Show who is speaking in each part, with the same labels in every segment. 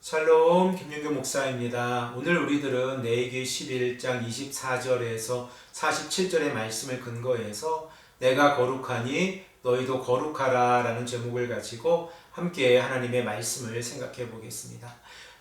Speaker 1: 샬롬 김윤규 목사입니다. 오늘 우리들은 레위기 11장 24절에서 47절의 말씀을 근거해서 내가 거룩하니 너희도 거룩하라 라는 제목을 가지고 함께 하나님의 말씀을 생각해 보겠습니다.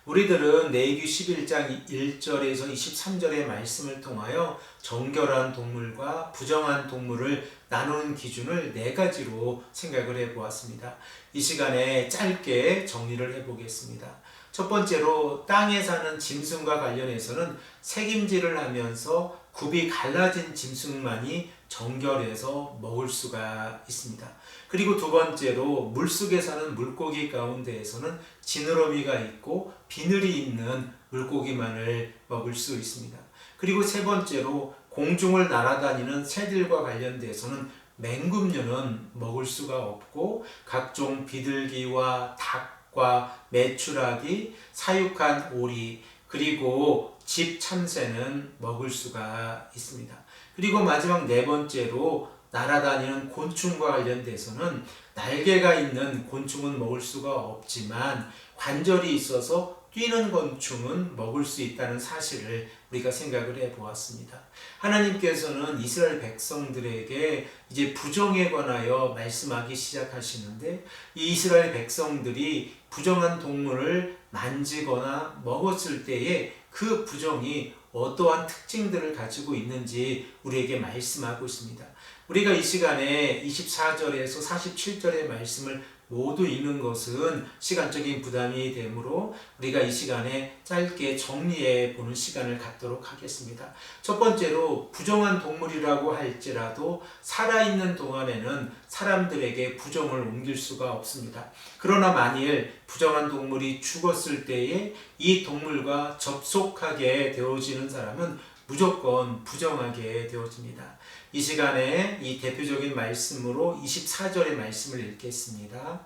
Speaker 1: 우리들은 레위기 11장 1절에서 23절의 말씀을 통하여 정결한 동물과 부정한 동물을 나누는 기준을 네 가지로 생각을 해 보았습니다. 이 시간에 짧게 정리를 해 보겠습니다. 첫 번째로 땅에 사는 짐승과 관련해서는 색임질을 하면서 굽이 갈라진 짐승만이 정결해서 먹을 수가 있습니다. 그리고 두 번째로 물속에 사는 물고기 가운데에서는 지느러미가 있고 비늘이 있는 물고기만을 먹을 수 있습니다. 그리고 세 번째로 공중을 날아다니는 새들과 관련돼서는 맹금류는 먹을 수가 없고 각종 비둘기와 닭과 메추라기, 사육한 오리, 그리고 집 참새는 먹을 수가 있습니다. 그리고 마지막 네 번째로 날아다니는 곤충과 관련돼서는 날개가 있는 곤충은 먹을 수가 없지만 관절이 있어서 뛰는 곤충은 먹을 수 있다는 사실을 우리가 생각을 해 보았습니다. 하나님께서는 이스라엘 백성들에게 이제 부정에 관하여 말씀하기 시작하시는데 이 이스라엘 백성들이 부정한 동물을 만지거나 먹었을 때에 그 부정이 어떠한 특징들을 가지고 있는지 우리에게 말씀하고 있습니다. 우리가 이 시간에 24절에서 47절의 말씀을 모두 읽는 것은 시간적인 부담이 되므로 우리가 이 시간에 짧게 정리해 보는 시간을 갖도록 하겠습니다. 첫 번째로 부정한 동물이라고 할지라도 살아있는 동안에는 사람들에게 부정을 옮길 수가 없습니다. 그러나 만일 부정한 동물이 죽었을 때에 이 동물과 접속하게 되어지는 사람은 무조건 부정하게 되어집니다. 이 시간에 이 대표적인 말씀으로 24절의 말씀을 읽겠습니다.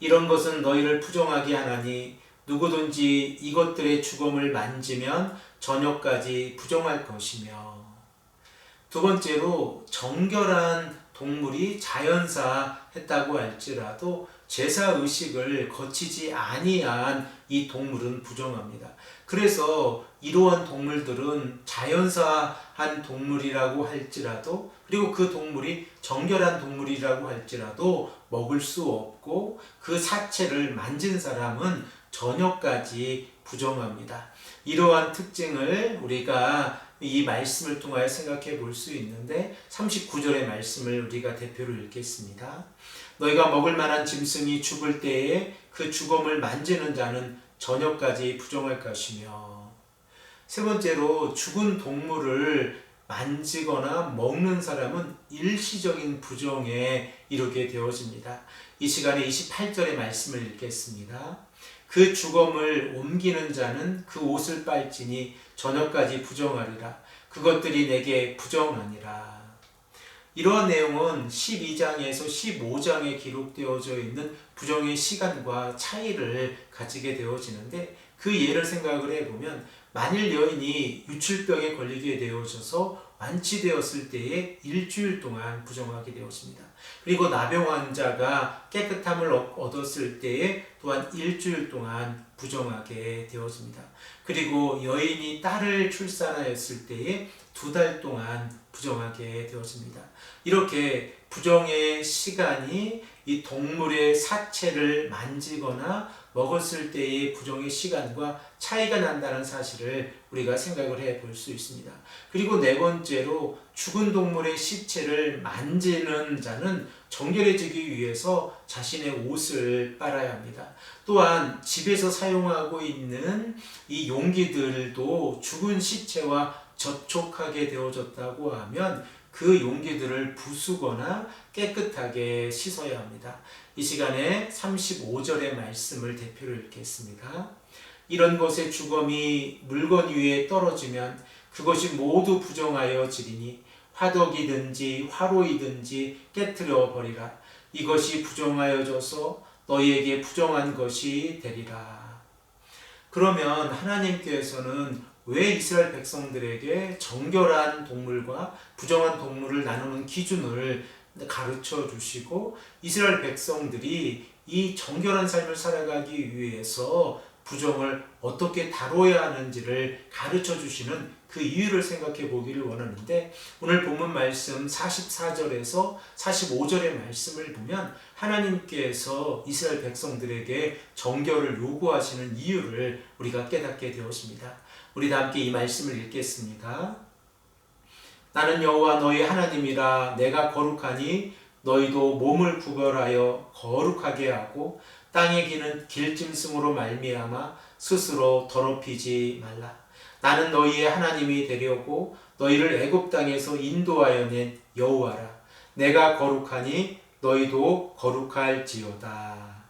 Speaker 1: 이런 것은 너희를 부정하게 하나니 누구든지 이것들의 죽음을 만지면 저녁까지 부정할 것이며. 두 번째로 정결한 동물이 자연사 했다고 할지라도 제사 의식을 거치지 아니한 이 동물은 부정합니다. 그래서 이러한 동물들은 자연사한 동물이라고 할지라도 그리고 그 동물이 정결한 동물이라고 할지라도 먹을 수 없고 그 사체를 만진 사람은 저녁까지 부정합니다. 이러한 특징을 우리가 이 말씀을 통하여 생각해 볼 수 있는데 39절의 말씀을 우리가 대표로 읽겠습니다. 너희가 먹을 만한 짐승이 죽을 때에 그 죽음을 만지는 자는 저녁까지 부정할 것이며. 세 번째로 죽은 동물을 만지거나 먹는 사람은 일시적인 부정에 이르게 되어집니다. 이 시간에 28절의 말씀을 읽겠습니다. 그 죽음을 옮기는 자는 그 옷을 빨지니 저녁까지 부정하리라. 그것들이 내게 부정하니라. 이러한 내용은 12장에서 15장에 기록되어져 있는 부정의 시간과 차이를 가지게 되어지는데 그 예를 생각을 해보면 만일 여인이 유출병에 걸리게 되어져서 완치되었을 때에 일주일 동안 부정하게 되었습니다. 그리고 나병 환자가 깨끗함을 얻었을 때에 또한 일주일 동안 부정하게 되어집니다. 그리고 여인이 딸을 출산하였을 때에 2달 동안 부정하게 되어집니다. 이렇게 부정의 시간이 이 동물의 사체를 만지거나 먹었을 때의 부정의 시간과 차이가 난다는 사실을 우리가 생각을 해 볼 수 있습니다. 그리고 네 번째로 죽은 동물의 시체를 만지는 자는 정결해지기 위해서 자신의 옷을 빨아야 합니다. 또한 집에서 사용하고 있는 이 용기들도 죽은 시체와 접촉하게 되어졌다고 하면 그 용기들을 부수거나 깨끗하게 씻어야 합니다. 이 시간에 35절의 말씀을 대표로 읽겠습니다. 이런 것의 죽음이 물건 위에 떨어지면 그것이 모두 부정하여 지리니 화덕이든지 화로이든지 깨트려 버리라. 이것이 부정하여져서 너희에게 부정한 것이 되리라. 그러면 하나님께서는 왜 이스라엘 백성들에게 정결한 동물과 부정한 동물을 나누는 기준을 가르쳐 주시고 이스라엘 백성들이 이 정결한 삶을 살아가기 위해서 부정을 어떻게 다뤄야 하는지를 가르쳐 주시는 그 이유를 생각해 보기를 원하는데, 오늘 본문 말씀 44절에서 45절의 말씀을 보면 하나님께서 이스라엘 백성들에게 정결을 요구하시는 이유를 우리가 깨닫게 되었습니다. 우리 다 함께 이 말씀을 읽겠습니다. 나는 여호와 너희 하나님이라. 내가 거룩하니 너희도 몸을 구별하여 거룩하게 하고 땅에 기는 길짐승으로 말미암아 스스로 더럽히지 말라. 나는 너희의 하나님이 되려고 너희를 애굽 땅에서 인도하여 낸 여호와라. 내가 거룩하니 너희도 거룩할지어다.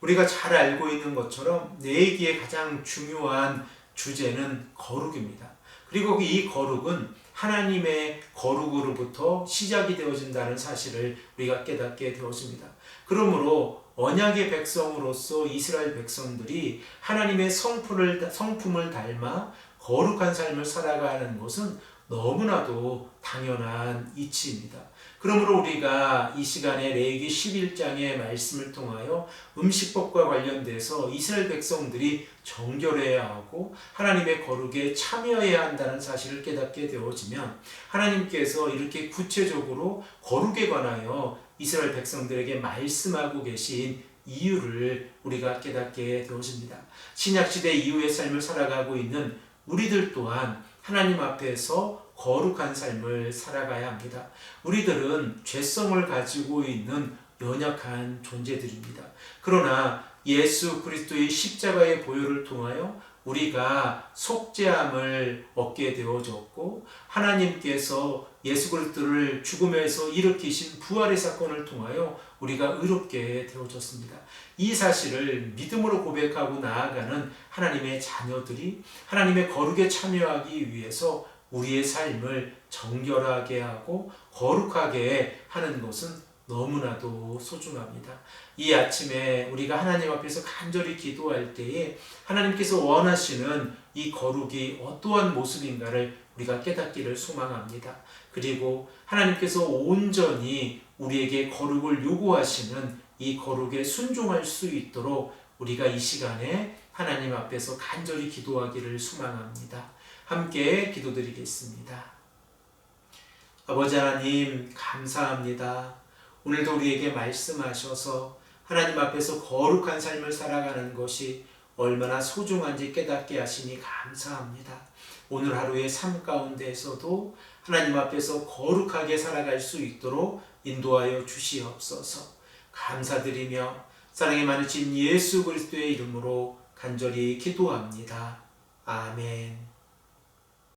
Speaker 1: 우리가 잘 알고 있는 것처럼 내기의 가장 중요한 주제는 거룩입니다. 그리고 이 거룩은 하나님의 거룩으로부터 시작이 되어진다는 사실을 우리가 깨닫게 되었습니다. 그러므로 언약의 백성으로서 이스라엘 백성들이 하나님의 성품을 닮아 거룩한 삶을 살아가는 것은 너무나도 당연한 이치입니다. 그러므로 우리가 이 시간에 레위기 11장의 말씀을 통하여 음식법과 관련돼서 이스라엘 백성들이 정결해야 하고 하나님의 거룩에 참여해야 한다는 사실을 깨닫게 되어지면, 하나님께서 이렇게 구체적으로 거룩에 관하여 이스라엘 백성들에게 말씀하고 계신 이유를 우리가 깨닫게 되어집니다. 신약시대 이후의 삶을 살아가고 있는 우리들 또한 하나님 앞에서 거룩한 삶을 살아가야 합니다. 우리들은 죄성을 가지고 있는 연약한 존재들입니다. 그러나 예수 그리스도의 십자가의 보혈을 통하여 우리가 속죄함을 얻게 되어졌고, 하나님께서 예수 그리스도를 죽음에서 일으키신 부활의 사건을 통하여 우리가 의롭게 되어졌습니다. 이 사실을 믿음으로 고백하고 나아가는 하나님의 자녀들이 하나님의 거룩에 참여하기 위해서 우리의 삶을 정결하게 하고 거룩하게 하는 것은 너무나도 소중합니다. 이 아침에 우리가 하나님 앞에서 간절히 기도할 때에 하나님께서 원하시는 이 거룩이 어떠한 모습인가를 우리가 깨닫기를 소망합니다. 그리고 하나님께서 온전히 우리에게 거룩을 요구하시는 이 거룩에 순종할 수 있도록 우리가 이 시간에 하나님 앞에서 간절히 기도하기를 소망합니다. 함께 기도드리겠습니다. 아버지 하나님, 감사합니다. 오늘도 우리에게 말씀하셔서 하나님 앞에서 거룩한 삶을 살아가는 것이 얼마나 소중한지 깨닫게 하시니 감사합니다. 오늘 하루의 삶 가운데에서도 하나님 앞에서 거룩하게 살아갈 수 있도록 인도하여 주시옵소서. 감사드리며 사랑에 많으신 예수 그리스도의 이름으로 간절히 기도합니다. 아멘.